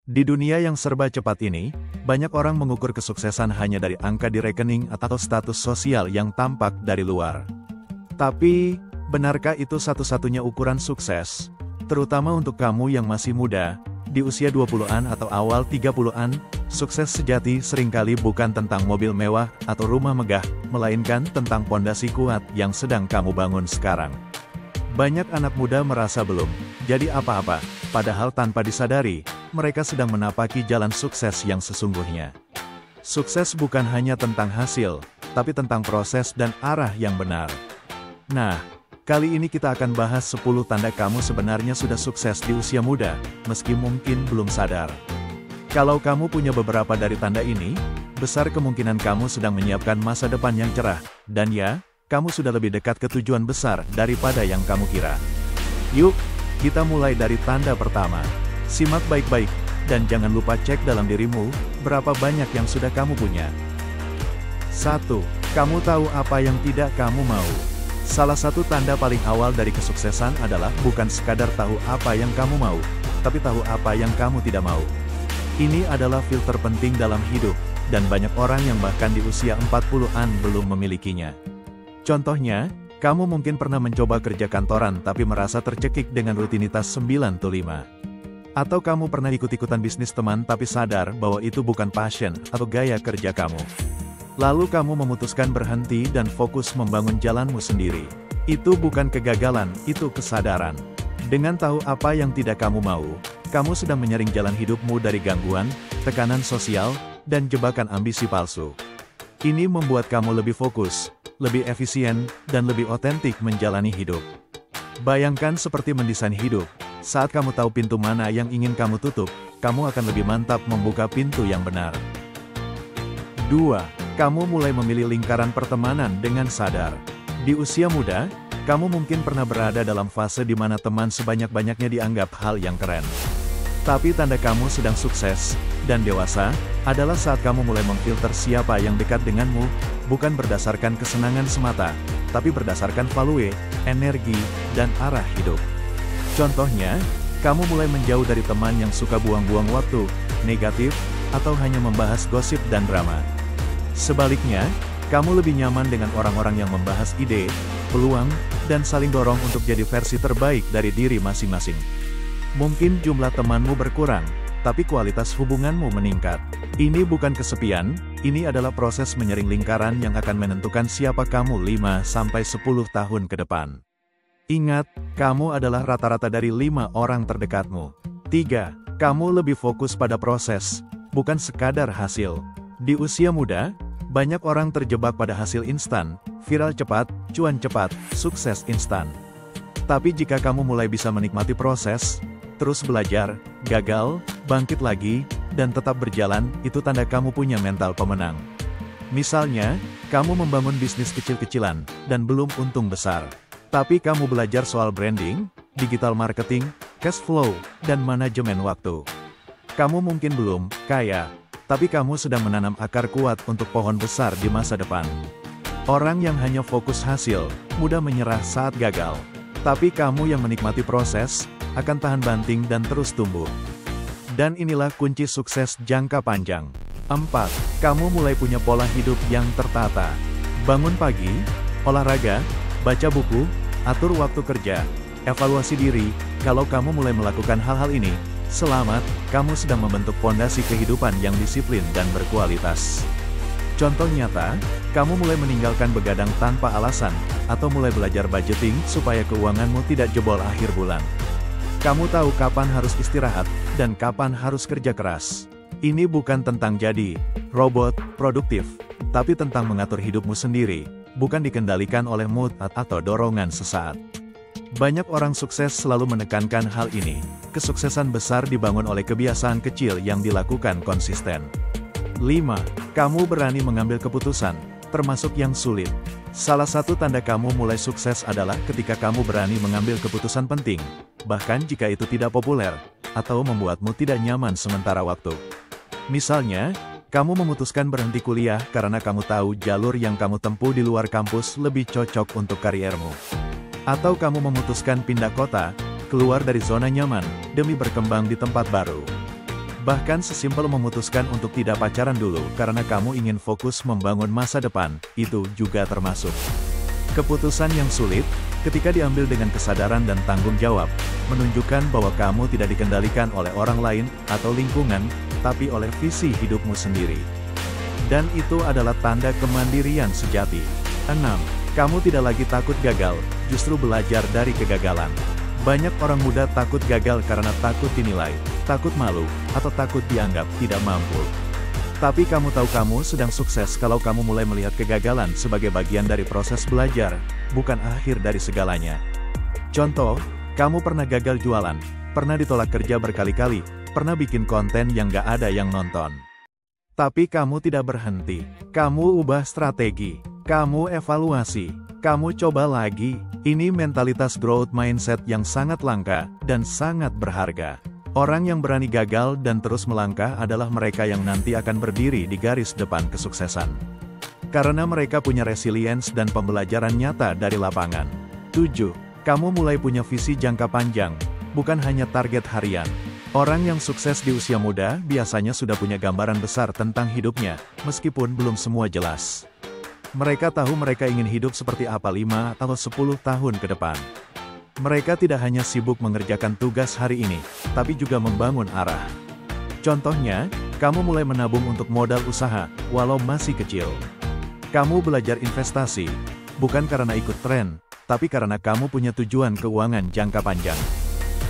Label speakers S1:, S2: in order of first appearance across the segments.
S1: Di dunia yang serba cepat ini, banyak orang mengukur kesuksesan hanya dari angka di rekening atau status sosial yang tampak dari luar. Tapi, benarkah itu satu-satunya ukuran sukses? Terutama untuk kamu yang masih muda, di usia 20-an atau awal 30-an, sukses sejati seringkali bukan tentang mobil mewah atau rumah megah, melainkan tentang pondasi kuat yang sedang kamu bangun sekarang. Banyak anak muda merasa belum jadi apa-apa, padahal tanpa disadari, mereka sedang menapaki jalan sukses yang sesungguhnya. Sukses bukan hanya tentang hasil, tapi tentang proses dan arah yang benar. Nah, kali ini kita akan bahas 10 tanda kamu sebenarnya sudah sukses di usia muda, meski mungkin belum sadar. Kalau kamu punya beberapa dari tanda ini, besar kemungkinan kamu sedang menyiapkan masa depan yang cerah, dan ya, kamu sudah lebih dekat ke tujuan besar daripada yang kamu kira. Yuk, kita mulai dari tanda pertama. Simak baik-baik, dan jangan lupa cek dalam dirimu, berapa banyak yang sudah kamu punya. 1. Kamu tahu apa yang tidak kamu mau. Salah satu tanda paling awal dari kesuksesan adalah bukan sekadar tahu apa yang kamu mau, tapi tahu apa yang kamu tidak mau. Ini adalah filter penting dalam hidup, dan banyak orang yang bahkan di usia 40-an belum memilikinya. Contohnya, kamu mungkin pernah mencoba kerja kantoran tapi merasa tercekik dengan rutinitas 9 to 5. Atau kamu pernah ikut-ikutan bisnis teman tapi sadar bahwa itu bukan passion atau gaya kerja kamu. Lalu kamu memutuskan berhenti dan fokus membangun jalanmu sendiri. Itu bukan kegagalan, itu kesadaran. Dengan tahu apa yang tidak kamu mau, kamu sedang menyaring jalan hidupmu dari gangguan, tekanan sosial, dan jebakan ambisi palsu. Ini membuat kamu lebih fokus, lebih efisien, dan lebih otentik menjalani hidup. Bayangkan seperti mendesain hidup. Saat kamu tahu pintu mana yang ingin kamu tutup, kamu akan lebih mantap membuka pintu yang benar. 2. Kamu mulai memilih lingkaran pertemanan dengan sadar. Di usia muda, kamu mungkin pernah berada dalam fase di mana teman sebanyak-banyaknya dianggap hal yang keren. Tapi tanda kamu sedang sukses dan dewasa adalah saat kamu mulai memfilter siapa yang dekat denganmu, bukan berdasarkan kesenangan semata, tapi berdasarkan value, energi, dan arah hidup. Contohnya, kamu mulai menjauh dari teman yang suka buang-buang waktu, negatif, atau hanya membahas gosip dan drama. Sebaliknya, kamu lebih nyaman dengan orang-orang yang membahas ide, peluang, dan saling dorong untuk jadi versi terbaik dari diri masing-masing. Mungkin jumlah temanmu berkurang, tapi kualitas hubunganmu meningkat. Ini bukan kesepian, ini adalah proses menyaring lingkaran yang akan menentukan siapa kamu 5-10 tahun ke depan. Ingat, kamu adalah rata-rata dari 5 orang terdekatmu. 3. Kamu lebih fokus pada proses, bukan sekadar hasil. Di usia muda, banyak orang terjebak pada hasil instan, viral cepat, cuan cepat, sukses instan. Tapi jika kamu mulai bisa menikmati proses, terus belajar, gagal, bangkit lagi, dan tetap berjalan, itu tanda kamu punya mental pemenang. Misalnya, kamu membangun bisnis kecil-kecilan, dan belum untung besar. Tapi kamu belajar soal branding, digital marketing, cash flow, dan manajemen waktu. Kamu mungkin belum kaya, tapi kamu sedang menanam akar kuat untuk pohon besar di masa depan. Orang yang hanya fokus hasil, mudah menyerah saat gagal. Tapi kamu yang menikmati proses, akan tahan banting dan terus tumbuh. Dan inilah kunci sukses jangka panjang. 4. Kamu mulai punya pola hidup yang tertata. Bangun pagi, olahraga, baca buku, atur waktu kerja, evaluasi diri. Kalau kamu mulai melakukan hal-hal ini, selamat, kamu sedang membentuk fondasi kehidupan yang disiplin dan berkualitas. Contoh nyata, kamu mulai meninggalkan begadang tanpa alasan, atau mulai belajar budgeting supaya keuanganmu tidak jebol akhir bulan. Kamu tahu kapan harus istirahat, dan kapan harus kerja keras. Ini bukan tentang jadi robot produktif, tapi tentang mengatur hidupmu sendiri, bukan dikendalikan oleh mood atau dorongan sesaat. Banyak orang sukses selalu menekankan hal ini. Kesuksesan besar dibangun oleh kebiasaan kecil yang dilakukan konsisten. 5. Kamu berani mengambil keputusan, termasuk yang sulit. Salah satu tanda kamu mulai sukses adalah ketika kamu berani mengambil keputusan penting, bahkan jika itu tidak populer, atau membuatmu tidak nyaman sementara waktu. Misalnya, kamu memutuskan berhenti kuliah karena kamu tahu jalur yang kamu tempuh di luar kampus lebih cocok untuk kariermu. Atau kamu memutuskan pindah kota, keluar dari zona nyaman, demi berkembang di tempat baru. Bahkan sesimpel memutuskan untuk tidak pacaran dulu karena kamu ingin fokus membangun masa depan, itu juga termasuk keputusan yang sulit, ketika diambil dengan kesadaran dan tanggung jawab, menunjukkan bahwa kamu tidak dikendalikan oleh orang lain atau lingkungan, tapi oleh visi hidupmu sendiri. Dan itu adalah tanda kemandirian sejati. 6. Kamu tidak lagi takut gagal, justru belajar dari kegagalan. Banyak orang muda takut gagal karena takut dinilai, takut malu, atau takut dianggap tidak mampu. Tapi kamu tahu kamu sedang sukses kalau kamu mulai melihat kegagalan sebagai bagian dari proses belajar, bukan akhir dari segalanya. Contoh, kamu pernah gagal jualan, pernah ditolak kerja berkali-kali, pernah bikin konten yang gak ada yang nonton. Tapi kamu tidak berhenti, kamu ubah strategi, kamu evaluasi, kamu coba lagi. Ini mentalitas growth mindset yang sangat langka, dan sangat berharga. Orang yang berani gagal dan terus melangkah adalah mereka yang nanti akan berdiri di garis depan kesuksesan. Karena mereka punya resilience dan pembelajaran nyata dari lapangan. 7. Kamu mulai punya visi jangka panjang, bukan hanya target harian. Orang yang sukses di usia muda biasanya sudah punya gambaran besar tentang hidupnya, meskipun belum semua jelas. Mereka tahu mereka ingin hidup seperti apa 5 atau 10 tahun ke depan. Mereka tidak hanya sibuk mengerjakan tugas hari ini, tapi juga membangun arah. Contohnya, kamu mulai menabung untuk modal usaha, walau masih kecil. Kamu belajar investasi, bukan karena ikut tren, tapi karena kamu punya tujuan keuangan jangka panjang.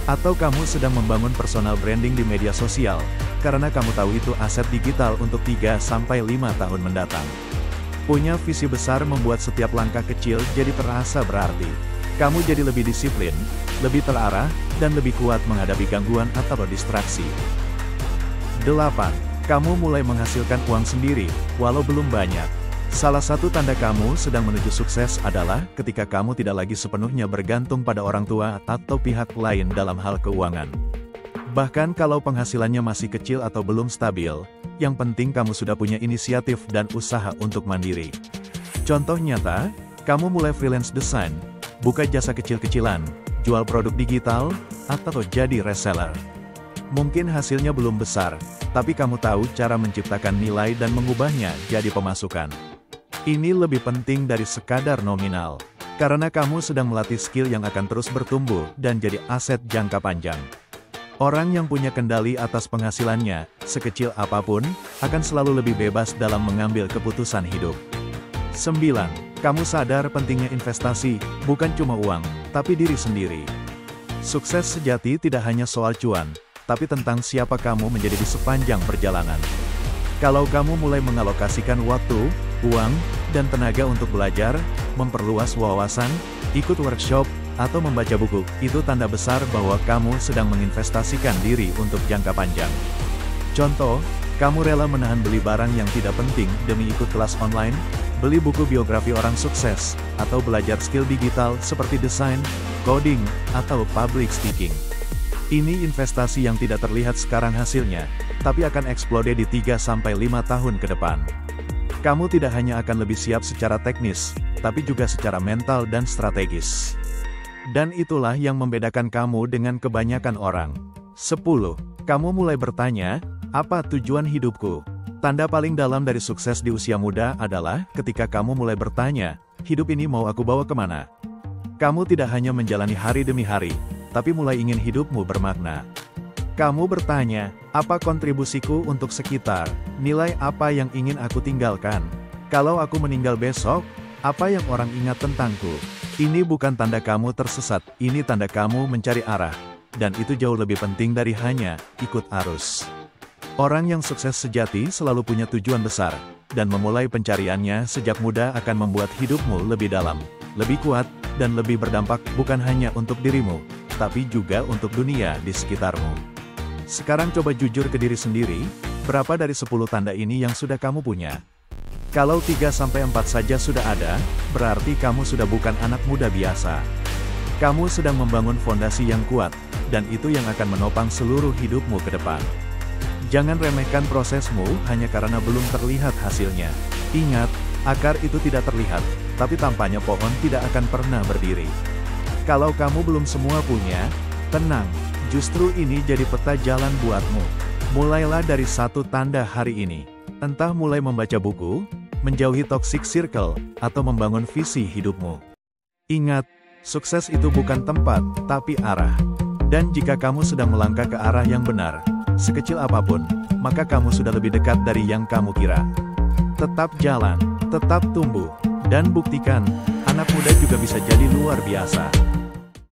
S1: Atau kamu sedang membangun personal branding di media sosial, karena kamu tahu itu aset digital untuk 3-5 tahun mendatang. Punya visi besar membuat setiap langkah kecil jadi terasa berarti. Kamu jadi lebih disiplin, lebih terarah, dan lebih kuat menghadapi gangguan atau distraksi. 8. Kamu mulai menghasilkan uang sendiri, walau belum banyak. Salah satu tanda kamu sedang menuju sukses adalah ketika kamu tidak lagi sepenuhnya bergantung pada orang tua atau pihak lain dalam hal keuangan. Bahkan kalau penghasilannya masih kecil atau belum stabil, yang penting kamu sudah punya inisiatif dan usaha untuk mandiri. Contoh nyata, kamu mulai freelance desain, buka jasa kecil-kecilan, jual produk digital, atau jadi reseller. Mungkin hasilnya belum besar, tapi kamu tahu cara menciptakan nilai dan mengubahnya jadi pemasukan. Ini lebih penting dari sekadar nominal, karena kamu sedang melatih skill yang akan terus bertumbuh dan jadi aset jangka panjang. Orang yang punya kendali atas penghasilannya, sekecil apapun, akan selalu lebih bebas dalam mengambil keputusan hidup. 9. Kamu sadar pentingnya investasi, bukan cuma uang, tapi diri sendiri. Sukses sejati tidak hanya soal cuan, tapi tentang siapa kamu menjadi di sepanjang perjalanan. Kalau kamu mulai mengalokasikan waktu, uang, dan tenaga untuk belajar, memperluas wawasan, ikut workshop, atau membaca buku, itu tanda besar bahwa kamu sedang menginvestasikan diri untuk jangka panjang. Contoh, kamu rela menahan beli barang yang tidak penting demi ikut kelas online, beli buku biografi orang sukses, atau belajar skill digital seperti desain, coding, atau public speaking. Ini investasi yang tidak terlihat sekarang hasilnya, tapi akan eksplode di 3-5 tahun ke depan. Kamu tidak hanya akan lebih siap secara teknis, tapi juga secara mental dan strategis. Dan itulah yang membedakan kamu dengan kebanyakan orang. 10. Kamu mulai bertanya, apa tujuan hidupku? Tanda paling dalam dari sukses di usia muda adalah ketika kamu mulai bertanya, hidup ini mau aku bawa kemana? Kamu tidak hanya menjalani hari demi hari, tapi mulai ingin hidupmu bermakna. Kamu bertanya, apa kontribusiku untuk sekitar? Nilai apa yang ingin aku tinggalkan? Kalau aku meninggal besok, apa yang orang ingat tentangku? Ini bukan tanda kamu tersesat, ini tanda kamu mencari arah. Dan itu jauh lebih penting dari hanya ikut arus. Orang yang sukses sejati selalu punya tujuan besar, dan memulai pencariannya sejak muda akan membuat hidupmu lebih dalam, lebih kuat, dan lebih berdampak bukan hanya untuk dirimu, tapi juga untuk dunia di sekitarmu. Sekarang coba jujur ke diri sendiri, berapa dari 10 tanda ini yang sudah kamu punya? Kalau 3-4 saja sudah ada, berarti kamu sudah bukan anak muda biasa. Kamu sedang membangun fondasi yang kuat, dan itu yang akan menopang seluruh hidupmu ke depan. Jangan remehkan prosesmu hanya karena belum terlihat hasilnya. Ingat, akar itu tidak terlihat, tapi tampaknya pohon tidak akan pernah berdiri. Kalau kamu belum semua punya, tenang, justru ini jadi peta jalan buatmu. Mulailah dari satu tanda hari ini. Entah mulai membaca buku, menjauhi toxic circle, atau membangun visi hidupmu. Ingat, sukses itu bukan tempat, tapi arah. Dan jika kamu sedang melangkah ke arah yang benar, sekecil apapun, maka kamu sudah lebih dekat dari yang kamu kira. Tetap jalan, tetap tumbuh, dan buktikan, anak muda juga bisa jadi luar biasa.